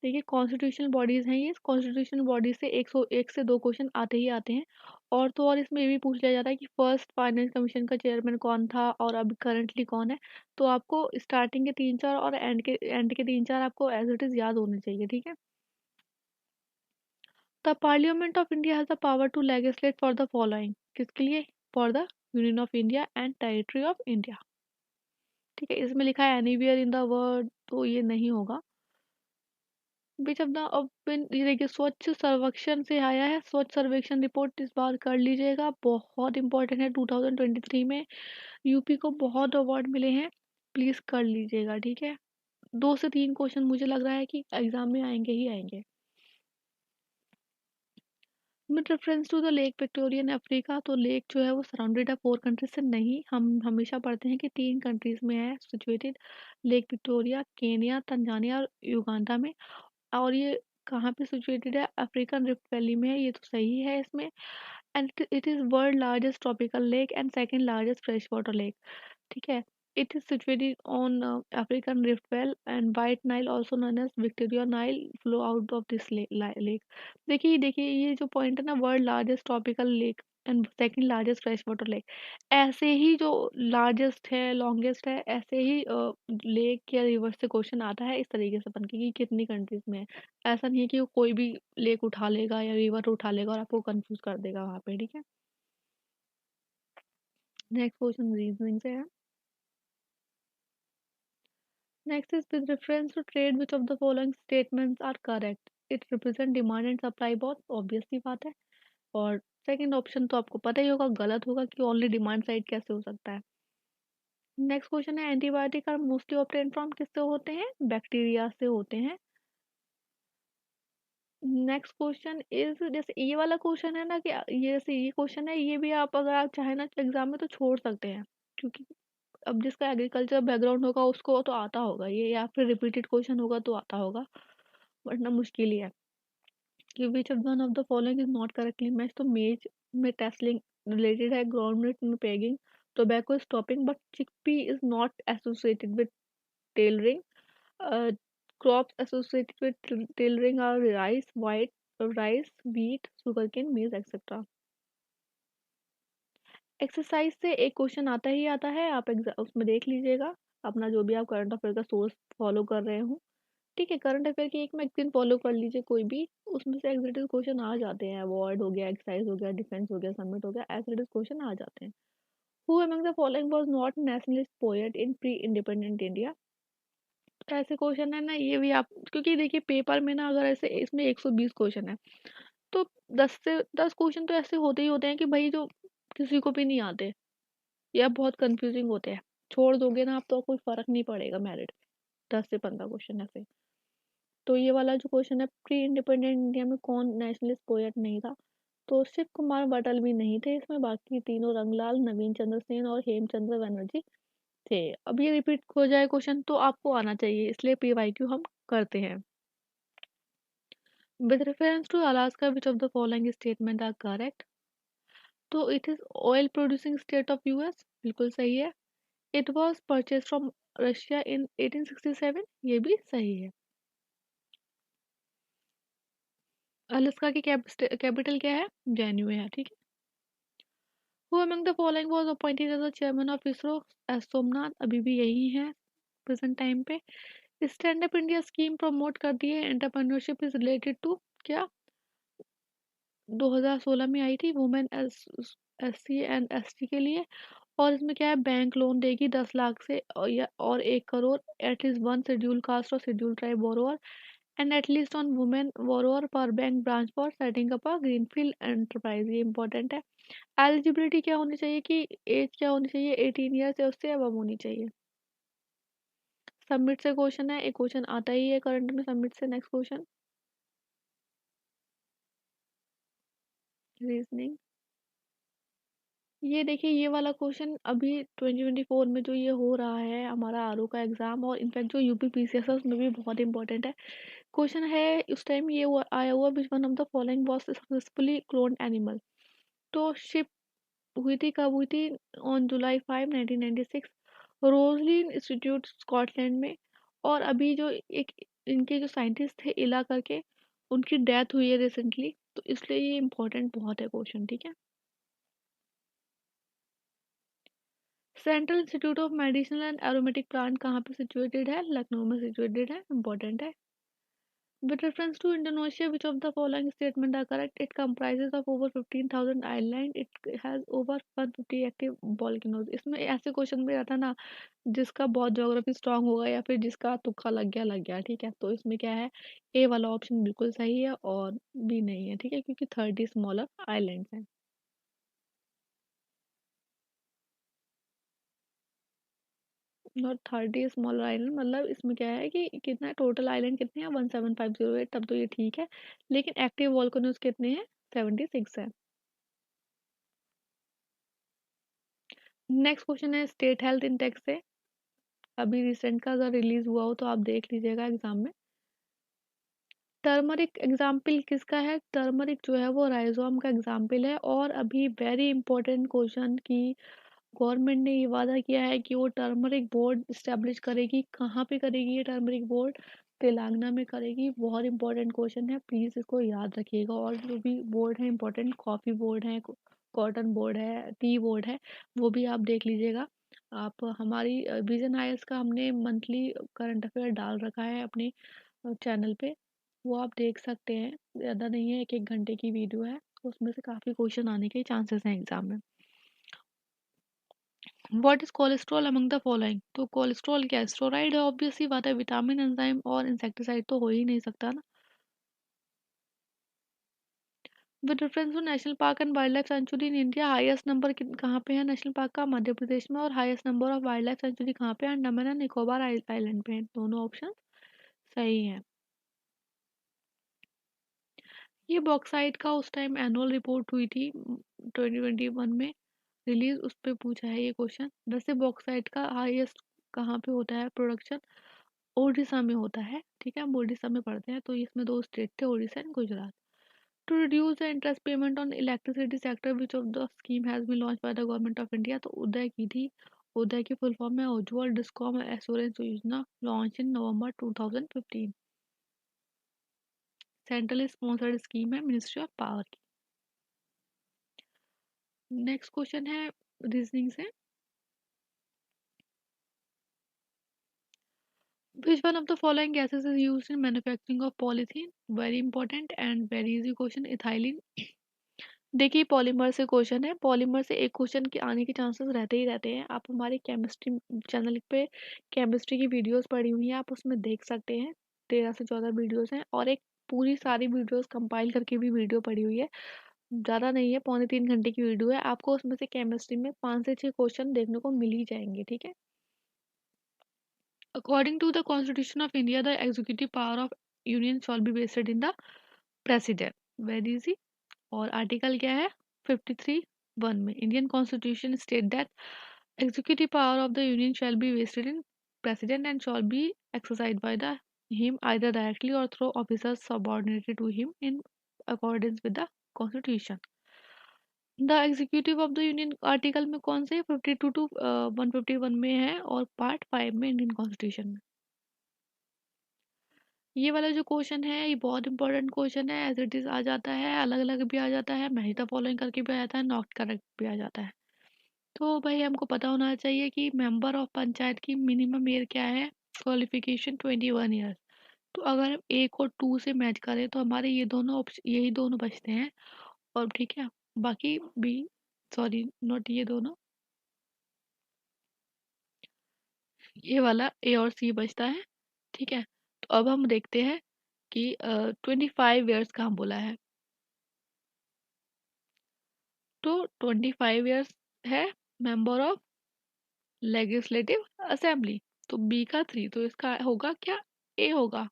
देखिए कॉन्स्टिट्यूशनल बॉडीज हैं ये, कॉन्स्टिट्यूशनल बॉडीज से 101 से 2 क्वेश्चन आते ही आते हैं। और तो और इसमें ये भी पूछ लिया जाता है कि फर्स्ट फाइनेंस कमीशन का चेयरमैन कौन था और अभी करंटली कौन है। तो आपको स्टार्टिंग के 3-4 और एंड के 3-4 आपको एज इट इज याद होने चाहिए, ठीक है। The parliament of India has the power to legislate for the following. किसके लिए? For the union of India and territory of India, ठीक है। इसमें लिखा है एनीवेयर इन द वर्ल्ड, तो ये नहीं होगा। बीच ऑफ द ये देखिए स्वच्छ सर्वेक्षण से आया है, स्वच्छ सर्वेक्षण रिपोर्ट इस बार कर लीजिएगा, बहुत इंपॉर्टेंट है। 2023 में यूपी को बहुत अवार्ड मिले हैं, प्लीज कर लीजिएगा, ठीक है। 2 से 3 क्वेश्चन मुझे लग रहा है कि एग्जाम में आएंगे ही आएंगे। With reference to the lake Victoria in Africa, तो लेक जो है वो सराउंडेड है 4 कंट्रीज से, नहीं हम हमेशा पढ़ते हैं कि 3 कंट्रीज में है situated. Lake Victoria Kenya Tanzania और युगांडा में। और ये कहाँ पे सिचुएटेड है? अफ्रीकन रिफ्ट वैली में है, ये तो सही है इसमें। And it is world largest tropical lake and second largest fresh water lake, ठीक है। It is situated on African rift well and white Nile also known as Victoria Nile flow out of this lake. देखिए देखिए ये जो point है ना, world largest tropical lake and second largest fresh water lake, ऐसे ही जो largest है लॉन्गेस्ट है ऐसे ही लेक या रिवर से क्वेश्चन आता है इस तरीके से बन के कि कितनी कंट्रीज में है। ऐसा नहीं है कि वो कोई भी लेक उठा लेगा या रिवर उठा लेगा और आपको कंफ्यूज कर देगा वहाँ पे, ठीक है। नेक्स्ट क्वेश्चन रीजनिंग से है। Next is with reference to trade, which of the following statements are correct? It represent demand and supply both, obvious सी बात है। और सेकंड ऑप्शन तो आपको पता ही होगा गलत होगा कि ओनली डिमांड साइड कैसे हो सकता है। नेक्स्ट क्वेश्चन है antibiotic are mostly obtain from किससे होते हैं? बैक्टीरिया से होते हैं। नेक्स्ट क्वेश्चन इज जैसे ये वाला क्वेश्चन है ना कि ये जैसे ये क्वेश्चन है, ये भी आप अगर आप चाहे ना एग्जाम में तो छोड़ सकते हैं, क्योंकि अब जिसका एग्रीकल्चर बैकग्राउंड होगा उसको तो आता होगा ये, या फिर रिपीटेड क्वेश्चन होगा तो आता होगा, वरना मुश्किल ही है। कि which of one of the following is not correctly match, तो मेज में टेस्लिंग रिलेटेड है, ग्राउंडनट में pegging, tobacco topping, but chickpea is not associated with tillering. Crops associated with tillering are rice white rice wheat sugarcane maize etcetera. Exercise से एक question आता ही आता है, आप उसमें देख लीजिएगा अपना जो भी आप करंट अफेयर का सोर्स फॉलो कर रहे हो, ठीक है। करंट अफेयर की एक मैगजीन फॉलो कर लीजिए कोई भी, उसमें से एग्जिटिव क्वेश्चन आ जाते हैं, अवार्ड हो गया एक्सरसाइज हो गया डिफेंस हो गया समिट हो गया, एग्जिटिव क्वेश्चन आ जाते हैं। Who among the following was not nationalist poet in pre independent India? तो ऐसे क्वेश्चन है ना ये भी आप, क्योंकि देखिए पेपर में ना अगर ऐसे इसमें 120 क्वेश्चन है तो 10 से 10 क्वेश्चन तो ऐसे होते ही होते हैं कि भाई जो किसी को भी नहीं आते या बहुत कंफ्यूजिंग होते हैं, छोड़ दोगे ना आप तो कोई फर्क नहीं पड़ेगा मेरिट। 10 से 15 क्वेश्चन ऐसे। तो ये वाला जो क्वेश्चन है, प्री इंडिपेंडेंट इंडिया में कौन नेशनलिस्ट पोएट नहीं था? तो शिव कुमार बटल भी नहीं थे इसमें, बाकी तीनों रंगलाल, नवीन चंद्र सेन और हेमचंद्र बनर्जी थे। अब ये रिपीट हो जाए क्वेश्चन तो आपको आना चाहिए, इसलिए पीवाईक्यू हम करते हैं। With reference to Alaska which of the following statement are correct? तो it is oil producing state of US, बिल्कुल सही है। It was purchase from Russia in 1867, ये भी सही है। अलास्का की कैपिटल क्या है? जेन्यू है, ठीक है। Who among the following was appointed as the chairman of ISRO? S Somnath, अभी भी यही है प्रेजेंट टाइम पे। Stand up India scheme promote करती है एंटरप्रेन्योरशिप इज रिलेटेड टू क्या? 2016 में आई थी, वुमेन एससी एंड एसटी के लिए। और इसमें क्या है, बैंक लोन देगी 10 लाख से और 1 crore at least one schedule caste और schedule tribe borrower and at least on women borrower पर bank branch for setting up a greenfield enterprise, ये इंपॉर्टेंट है। एलिजिबिलिटी क्या होनी चाहिए कि एज क्या होनी चाहिए? 18 ईयर्स या उससे अब होनी चाहिए। सबमिट से क्वेश्चन है, एक क्वेश्चन आता ही है करंट में सबमिट से। Next question, reasoning. ये देखिए, ये वाला क्वेश्चन अभी 2024 में जो ये हो रहा है हमारा आरओ का एग्जाम, और इनफैक्ट जो यूपी पीसीएस है उसमें भी बहुत इंपॉर्टेंट है। क्वेश्चन है उस टाइम ये आया हुआ, which one of the following was successfully cloned animal? तो शिप हुई थी, कब हुई थी? On July 5, 1996, Roslin institute Scotland में। और अभी जो एक इनके जो साइंटिस्ट थे इला करके, उनकी डेथ हुई है रिसेंटली, तो इसलिए ये इम्पोर्टेंट बहुत है क्वेश्चन, ठीक है। Central institute of medicinal and aromatic plant कहाँ पे सिचुएटेड है? लखनऊ में सिचुएटेड है, इंपॉर्टेंट है। With reference to Indonesia, which of the following statement are correct? It comprises of over 15,000 islands. It has over 150 active volcanoes. इसमें ऐसे question भी रहता ना जिसका बहुत ज्योग्राफी स्ट्रांग होगा या फिर जिसका तुक्का लग गया, ठीक है। तो इसमें क्या है, ए वाला ऑप्शन बिल्कुल सही है और बी नहीं है, ठीक है, क्योंकि 30 स्मॉलर आइलैंड्स हैं। और 30 स्मॉलर आइलैंड मतलब इसमें क्या है कि कितना टोटल आइलैंड कितने हैं? 17508, तब तो ये ठीक है। लेकिन एक्टिव वॉल्केनोज कितने हैं? 76 है। नेक्स्ट क्वेश्चन है स्टेट हेल्थ इंडेक्स से, अभी रिसेंट का अगर रिलीज हुआ हो तो आप देख लीजिएगा एग्जाम में। टर्मरिक एग्जाम्पल किसका है? टर्मरिक जो है वो राइजोम का एग्जाम्पल है। और अभी वेरी इंपॉर्टेंट क्वेश्चन की गवर्नमेंट ने ये वादा किया है कि वो टर्मरिक बोर्ड इस्टेब्लिश करेगी। कहाँ पे करेगी ये टर्मरिक बोर्ड? तेलंगाना में करेगी। बहुत इंपॉर्टेंट क्वेश्चन है, प्लीज इसको याद रखिएगा। और जो भी बोर्ड है इंपॉर्टेंट, कॉफी बोर्ड है, कॉटन बोर्ड है, टी बोर्ड है, वो भी आप देख लीजिएगा। आप हमारी विजन आईएएस का हमने मंथली करंट अफेयर डाल रखा है अपने चैनल पे, वो आप देख सकते हैं। ज़्यादा नहीं है, 1-1 घंटे की वीडियो है, उसमें से काफ़ी क्वेश्चन आने के चांसेस हैं एग्जाम में। What is cholesterol among the following? तो कोलेस्ट्रॉल क्या? स्टेरॉइड है, ऑब्वियसली बात है। विटामिन, एंजाइम और इंसेक्टिसाइड तो हो ही नहीं सकता ना। With reference to national park and wildlife sanctuary in India, highest number कहाँ पे है नेशनल पार्क का? मध्य प्रदेश में। और highest number of wild life sanctuary कहाँ पे है? अंडमान एंड निकोबार आइलैंड पे है। दोनों ऑप्शन सही हैं। ये बॉक्साइट का उस टाइम एनुअल रिपोर्ट हुई थी 2021 में रिलीज, उस पे पूछा है ये क्वेश्चन। वैसे बॉक्साइट का हाईएस्ट कहाँ पे होता है प्रोडक्शन? ओडिशा में होता है, ठीक है, हम ओडिशा में पढ़ते हैं। तो इसमें दो स्टेट थे, Odisha and Gujarat. To reduce the interest payment on electricity sector which of the scheme has been launch by the government of India? तो उदय की थी। उदय की फुल फॉर्म है Ujjwal discom assurance Yojana, launch in November 2015। Central sponsored scheme है ministry of power की। Next question है reasoning से। Which one of the following gases is used in manufacturing of polythene? Very important and very easy question, ethylene। देखिए polymer से question है, polymer से एक question के आने के चांसेस रहते ही रहते हैं। आप हमारे केमिस्ट्री चैनल पे केमिस्ट्री की वीडियोस पड़ी हुई हैं, आप उसमें देख सकते हैं। 13 से 14 वीडियोस हैं और एक पूरी सारी वीडियोस कंपाइल करके भी वीडियो पड़ी हुई है। ज़्यादा नहीं है, 2.75 घंटे की वीडियो है। आपको उसमें से केमिस्ट्री में 5 से 6 क्वेश्चन देखने को मिल ही जाएंगे, ठीक है। According to the Constitution of India, the executive power of union shall be vested in the president, very easy. और आर्टिकल क्या है 53(1) में Indian constitution state that executive power of the union shall be vested in president and shall be exercise by the him either directly or through officers subordinated to him in accordance with the constitution. The executive of the union article में कौन से 52 to 151 में है और part 5 में Indian constitution में। ये वाला जो क्वेश्चन है ये बहुत इंपॉर्टेंट क्वेश्चन है, एज इट इज आ जाता है, अलग अलग भी आ जाता है, मैं द फॉलोइंग करके भी आ जाता है, नॉट करेक्ट भी आ जाता है। तो भाई हमको पता होना चाहिए कि मेंबर ऑफ पंचायत की मिनिमम ईयर क्या है, क्वालिफिकेशन 21 ईयर्स। तो अगर हम एक और टू से मैच करें तो हमारे ये दोनों यही दोनों बचते हैं, और ठीक है बाकी भी, सॉरी नॉट ये दोनों, ये वाला ए और सी बचता है, ठीक है। तो अब हम देखते हैं कि 25 ईयर्स कहाँ बोला है। तो 25 ईयर्स है मेंबर ऑफ लेजिस्लेटिव असेंबली, तो बी का 3, तो इसका होगा क्या, ए होगा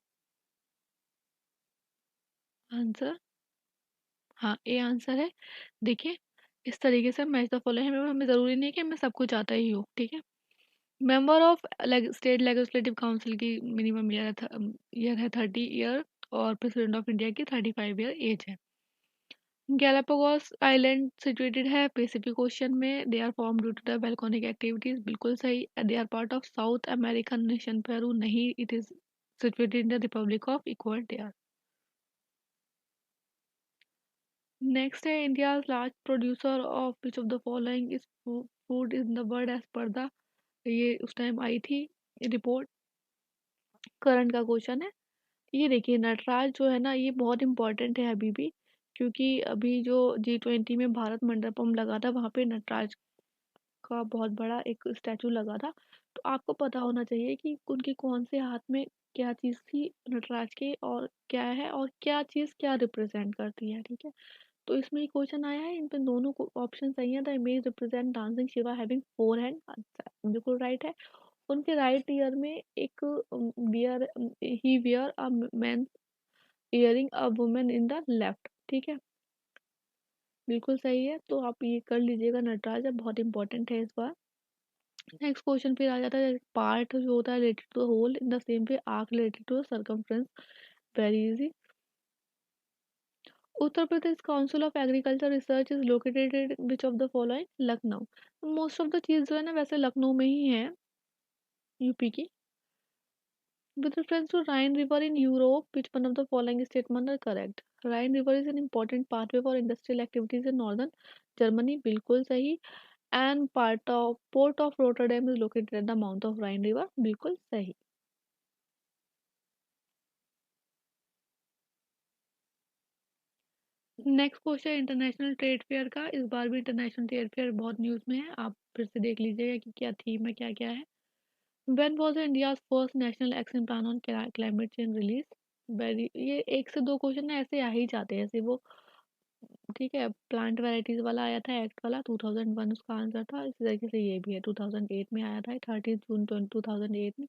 आंसर। हाँ ए आंसर है। देखिए इस तरीके से मैच द फॉलोइंग में हमें ज़रूरी नहीं है कि हमें सब कुछ आता ही हो, ठीक है। Member of state legislative council की मिनिमम ईयर है 30 ईयर, और प्रेसिडेंट ऑफ इंडिया की 35 ईयर एज है। गैलापागोस आइलैंड सिचुएटेड है पैसिफिक ओशन में, they are form due to the volcanic activities, बिल्कुल सही। They are part of South American nation Peru, नहीं, it is situated in the republic of Ecuador. Next है India large producer of which of the following is food in the world as per the, ये उस time I थी report, current का question है। ये देखिए नटराज जो है ना ये बहुत इंपॉर्टेंट है अभी भी, क्योंकि अभी जो G20 में भारत मंडपम लगा था वहाँ पे नटराज का बहुत बड़ा एक स्टैचू लगा था। तो आपको पता होना चाहिए कि उनके कौन से हाथ में क्या चीज़ थी नटराज के, और क्या है और क्या चीज़ क्या रिप्रेजेंट करती है, ठीक है। तो इसमें क्वेश्चन आया है, इन पे दोनों को ऑप्शन सही है। The image represent dancing Shiva having 4 hand, बिल्कुल राइट है। उनके राइट ईयर में एक बियर ही wear a man earring a woman in the left, ठीक है, बिल्कुल सही है। तो आप ये कर लीजिएगा, नटराज है बहुत इंपॉर्टेंट है इस बार। नेक्स्ट क्वेश्चन फिर आ जाता है पार्ट जो होता है related to whole in the same way arc related to circumference, very easy. Uttar Pradesh council of agriculture research is located which of the following, Lucknow. Most of the चीज जो है ना वैसे लखनऊ में ही है, यूपी की। With reference to Rhine River in Europe, which one of the following statements are correct? Rhine River is an important pathway for industrial activities in northern Germany, बिल्कुल सही। And port of Rotterdam is located at the mouth of Rhine River, बिल्कुल सही। Next question international trade fair का, इस बार भी international trade fair बहुत news में है, आप फिर से देख लीजिएगा कि क्या थीम है क्या क्या है। When was India's first national action plan on climate change release? Very, ये एक से दो क्वेश्चन ना ऐसे आ ही जाते हैं ऐसे वो, ठीक है। प्लांट वैरायटीज वाला आया था एक्ट वाला 2001, उसका आंसर था। इसी तरीके से ये भी है 2008 में आया था, 30 जून 2008 में।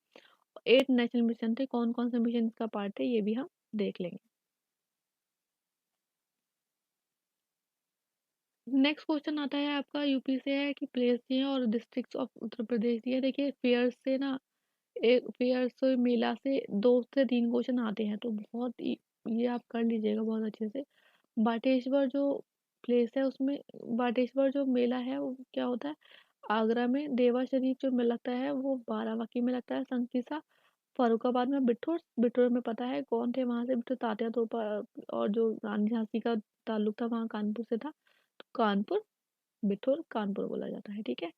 8 नेशनल मिशन थे, कौन कौन से मिशन इसका पार्ट है ये भी हम देख लेंगे। नेक्स्ट क्वेश्चन आता है आपका यूपी से है कि प्लेस दिए और डिस्ट्रिक्ट्स ऑफ उत्तर प्रदेश दिए। देखिए फेयर से ना, एक फेयर से मेला से 2 से 3 क्वेश्चन आते हैं, तो ये आप कर लीजिएगा बहुत अच्छे से। बाटेश्वर जो प्लेस है उसमें, बाटेश्वर जो मेला है वो क्या होता है, आगरा में। देवा शरीफ जो में लगता है वो बाराबंकी में लगता है, संकिसा फरुखाबाद में। बिठूर, बिठूर में पता है कौन थे वहां से, बिठूर तात्या तोपा, और जो रानी झांसी का ताल्लुक था वहाँ कानपुर से था, तो कानपुर, बिठूर कानपुर बोला जाता है, ठीक है।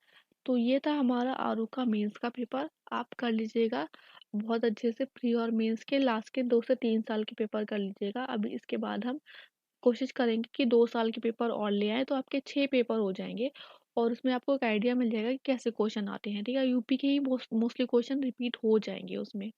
तो ये था हमारा आरू का मेंस का पेपर, आप कर लीजिएगा बहुत अच्छे से। प्री और मेंस के लास्ट के 2 से 3 साल के पेपर कर लीजिएगा। अभी इसके बाद हम कोशिश करेंगे कि 2 साल के पेपर और ले आए, तो आपके 6 पेपर हो जाएंगे, और उसमें आपको एक आइडिया मिल जाएगा कि कैसे क्वेश्चन आते हैं, ठीक है। यूपी के ही मोस्टली क्वेश्चन रिपीट हो जाएंगे उसमें।